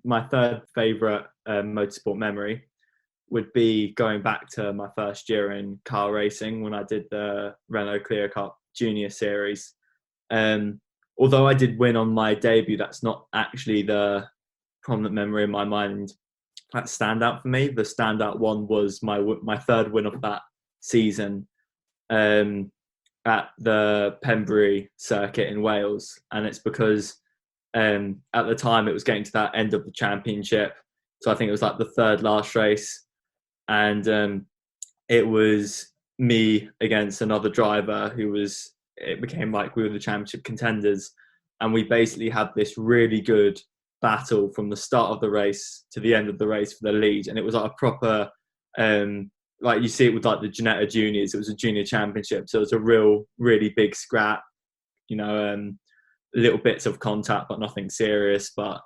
my third favourite motorsport memory would be going back to my first year in car racing when I did the Renault Clio Cup Junior Series. Um, Although I did win on my debut, that's not actually the prominent memory in my mind that stand out for me. The standout one was my third win of that season um, at the Pembrey circuit in Wales, and it's because at the time it was getting to that end of the championship, so I think it was like the third last race, and it was me against another driver who was. It became like we were the championship contenders, and we basically had this really good battle from the start of the race to the end of the race for the lead, and it was like a proper like you see it with like the Ginetta Juniors. It was a junior championship, so it was a really big scrap, you know, little bits of contact but nothing serious, but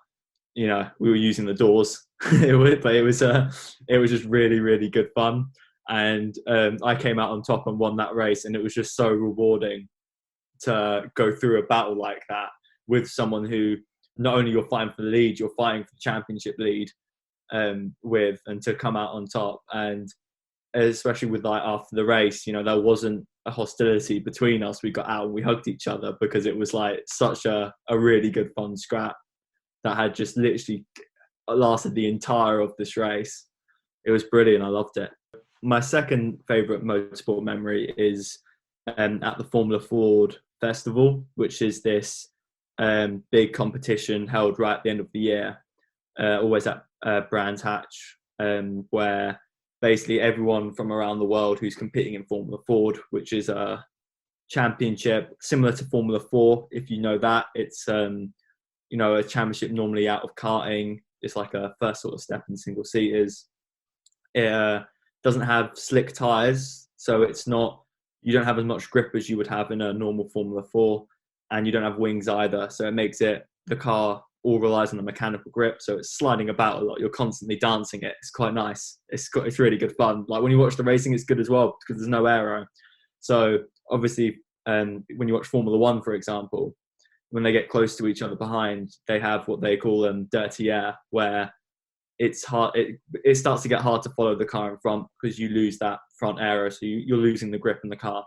you know, we were using the doors. But it was just really good fun, and I came out on top and won that race, and it was just so rewarding to go through a battle like that with someone who not only you're fighting for the lead, you're fighting for the championship lead with, and to come out on top. And especially with like after the race, you know, there wasn't a hostility between us. We got out and we hugged each other because it was like such a really good fun scrap that had just literally lasted the entire of this race. It was brilliant. I loved it. My second favourite motorsport memory is at the Formula Ford Festival, which is this big competition held right at the end of the year, always at Brands Hatch, where basically everyone from around the world who's competing in Formula Ford, which is a championship similar to Formula 4, if you know that. It's you know, a championship normally out of karting. It's like a first sort of step in single seaters. It doesn't have slick tyres, so it's not, you don't have as much grip as you would have in a normal Formula 4, and you don't have wings either, so it makes it, the car all relies on the mechanical grip, so it's sliding about a lot. You're constantly dancing it. It's quite nice. It's really good fun. Like when you watch the racing, it's good as well because there's no aero. So obviously, when you watch Formula 1, for example, when they get close to each other behind, they have what they call dirty air, where it's hard. It starts to get hard to follow the car in front because you lose that front aero, so you're losing the grip in the car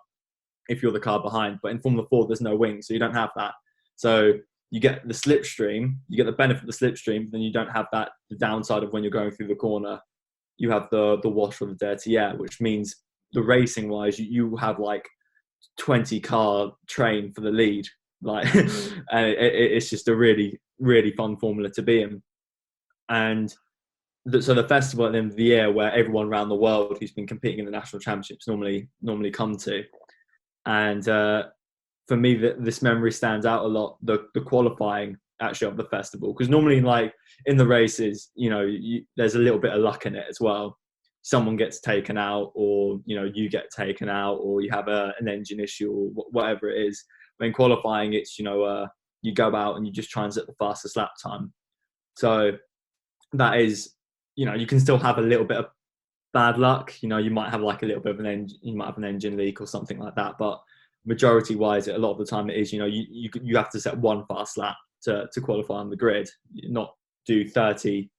if you're the car behind. But in Formula 4, there's no wings, so you don't have that. So you get the slipstream, you get the benefit of the slipstream, but then you don't have that, the downside of when you're going through the corner, you have the wash or the dirty air, which means the racing wise, you have like 20 car train for the lead. Like, and it's just a really fun formula to be in. And so the festival at the end of the year, where everyone around the world who's been competing in the national championships normally come to, and for me, this memory stands out a lot. The qualifying actually of the festival, because normally, like in the races, you know, there's a little bit of luck in it as well. Someone gets taken out, or you know, you get taken out, or you have an engine issue, or whatever it is. When qualifying, it's, you know, you go out and you just try and set the fastest lap time. So that is, you know, you can still have a little bit of bad luck. You know, you might have like a little bit of you might have an engine leak or something like that. But majority wise, a lot of the time it is, you know, you have to set one fast lap to qualify on the grid, not do 30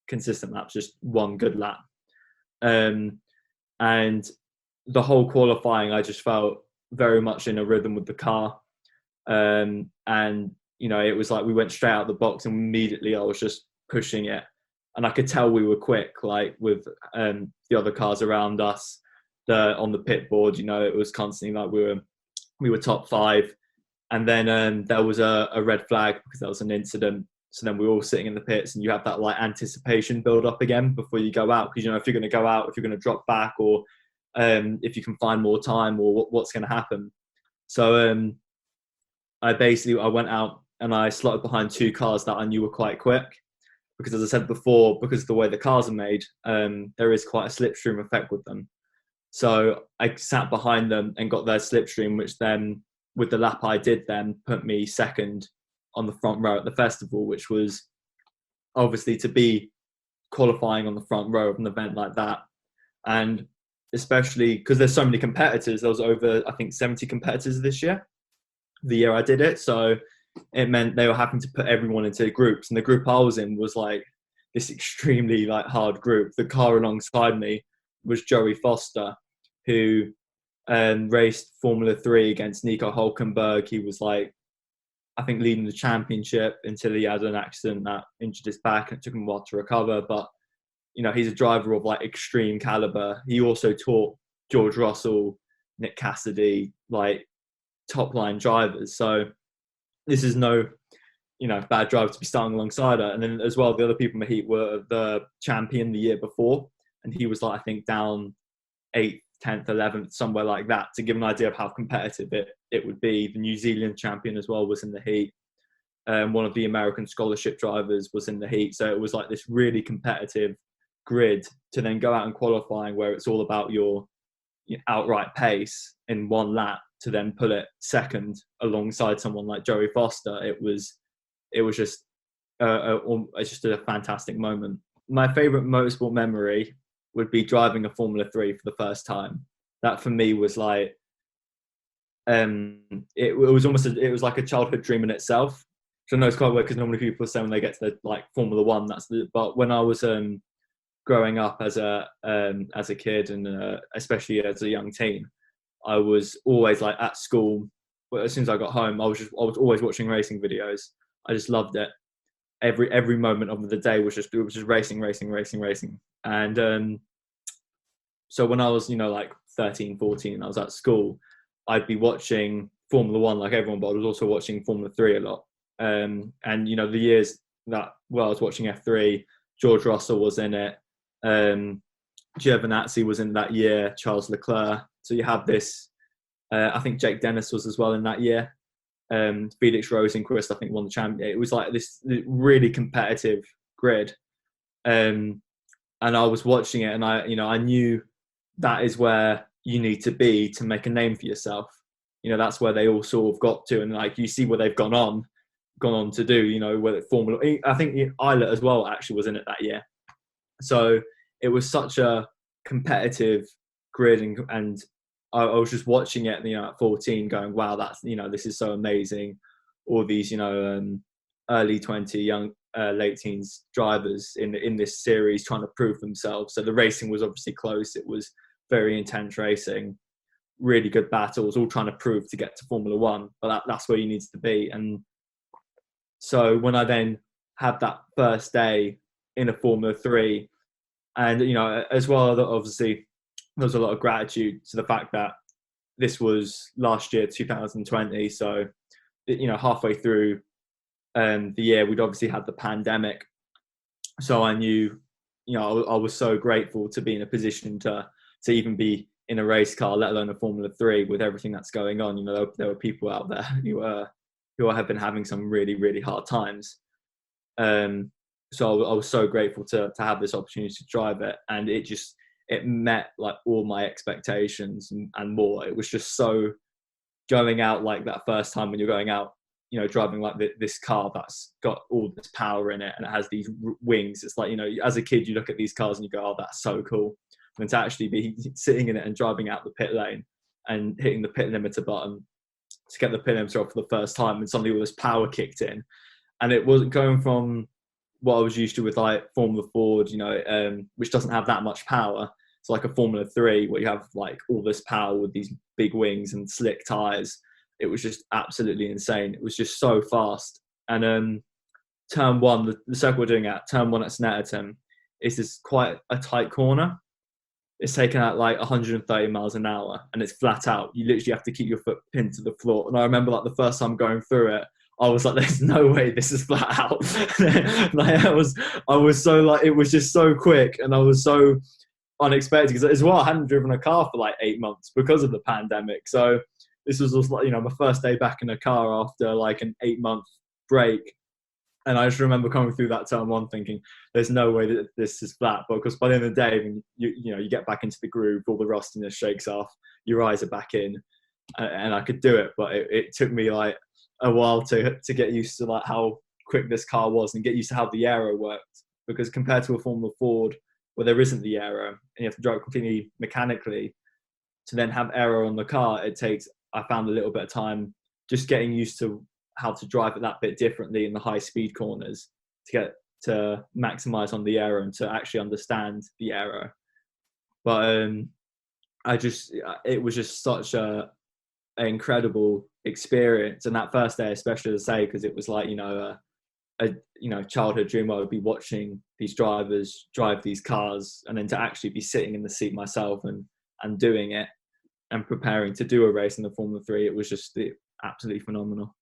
consistent laps, just one good lap. And the whole qualifying, I just felt very much in a rhythm with the car. And you know, it was like we went straight out the box and immediately I was just pushing it, and I could tell we were quick, like with the other cars around us on the pit board. You know, it was constantly like we were top 5, and then there was a red flag because there was an incident. So then we were all sitting in the pits, and you have that like anticipation build up again before you go out, because you know, if you're going to go out, if you're going to drop back, or if you can find more time, or what's going to happen. So I went out and I slotted behind 2 cars that I knew were quite quick, because as I said before, because of the way the cars are made, there is quite a slipstream effect with them. So I sat behind them and got their slipstream, which then, with the lap I did then, put me second on the front row at the festival, which was obviously to be qualifying on the front row of an event like that. And especially because there's so many competitors, there was over, I think, 70 competitors this year, the year I did it. So it meant they were having to put everyone into groups. And the group I was in was like this extremely like hard group. The car alongside me was Joey Foster, who raced Formula 3 against Nico Hulkenberg. He was like, I think, leading the championship until he had an accident that injured his back, and it took him a while to recover. But, you know, he's a driver of like extreme caliber. He also taught George Russell, Nick Cassidy, like top line drivers. So this is no, you know, bad driver to be starting alongside her. And then as well, the other people in the heat were the champion the year before, and he was like, I think, down 8th, 10th, 11th, somewhere like that, to give an idea of how competitive it would be. The New Zealand champion as well was in the heat. One of the American scholarship drivers was in the heat. So it was like this really competitive grid to then go out and qualifying, where it's all about your outright pace in one lap, to then pull it second alongside someone like Joey Foster. It was just a fantastic moment. My favorite motorsport memory would be driving a Formula 3 for the first time. That for me was like, it was like a childhood dream in itself. So I know it's quite weird, because normally people say when they get to the like Formula 1, but when I was growing up as a kid, and especially as a young teen, I was always like at school. As soon as I got home, I was always watching racing videos. I just loved it. Every moment of the day was just racing. And so when I was, like 13, 14, I was at school, I'd be watching Formula 1 like everyone, but I was also watching Formula 3 a lot. And the years that I was watching F3, George Russell was in it. Giovinazzi was in that year, Charles Leclerc. So you have this, I think Jake Dennis was as well in that year. Felix Rosenqvist, I think, won the championship. It was like this really competitive grid. And I was watching it, and I knew that is where you need to be to make a name for yourself. That's where they all sort of got to, and like you see what they've gone on to do. Whether Formula, I think Islet as well actually was in it that year. So it was such a competitive grid, and I was just watching it, at 14, going, wow, that's, this is so amazing. All these, early 20, young, late teens drivers in this series trying to prove themselves. So the racing was obviously close. It was very intense racing, really good battles, all trying to prove to get to Formula 1. But that's where you need to be. And so when I then had that first day in a Formula 3, and, as well, obviously, there was a lot of gratitude to the fact that this was last year, 2020. So, halfway through the year, we'd obviously had the pandemic. So I knew, I was so grateful to be in a position to even be in a race car, let alone a Formula 3, with everything that's going on. There were people out there who have been having some really, really hard times. So I was so grateful to have this opportunity to drive it, and it met like all my expectations and more. It was just so, going out like that first time when you're going out, driving like this car that's got all this power in it, and it has these wings. It's like, as a kid, you look at these cars and you go, oh, that's so cool. And to actually be sitting in it and driving out the pit lane and hitting the pit limiter button to get the pit limiter off for the first time, and suddenly all this power kicked in. And it wasn't going from what I was used to with like Formula Ford, which doesn't have that much power. It's like a Formula 3 where you have like all this power with these big wings and slick tires. It was just absolutely insane. It was just so fast. And turn one, the circle we're doing at, turn one at Snetterton, is this quite a tight corner. It's taken at like 130 miles an hour, and it's flat out. You literally have to keep your foot pinned to the floor. And I remember like the first time going through it, I was like, there's no way this is flat out. Like I was so like, it was just so quick, and I was so unexpected, because as well, I hadn't driven a car for like 8 months because of the pandemic. So this was just like, my first day back in a car after like an 8-month break. And I just remember coming through that turn one thinking, there's no way that this is flat. But because by the end of the day, when you get back into the groove, all the rustiness shakes off, your eyes are back in, and I could do it. But it took me like a while to get used to like how quick this car was, and get used to how the aero worked. Because compared to a Formula Ford, where there isn't the aero, and you have to drive completely mechanically, to then have aero on the car, I found a little bit of time just getting used to how to drive it that bit differently in the high speed corners, to get to maximize on the aero and to actually understand the aero. But it was just such an incredible experience. And that first day, especially, as I say, because it was like, a childhood dream. I would be watching these drivers drive these cars, and then to actually be sitting in the seat myself and doing it and preparing to do a race in the Formula 3, it was just absolutely phenomenal.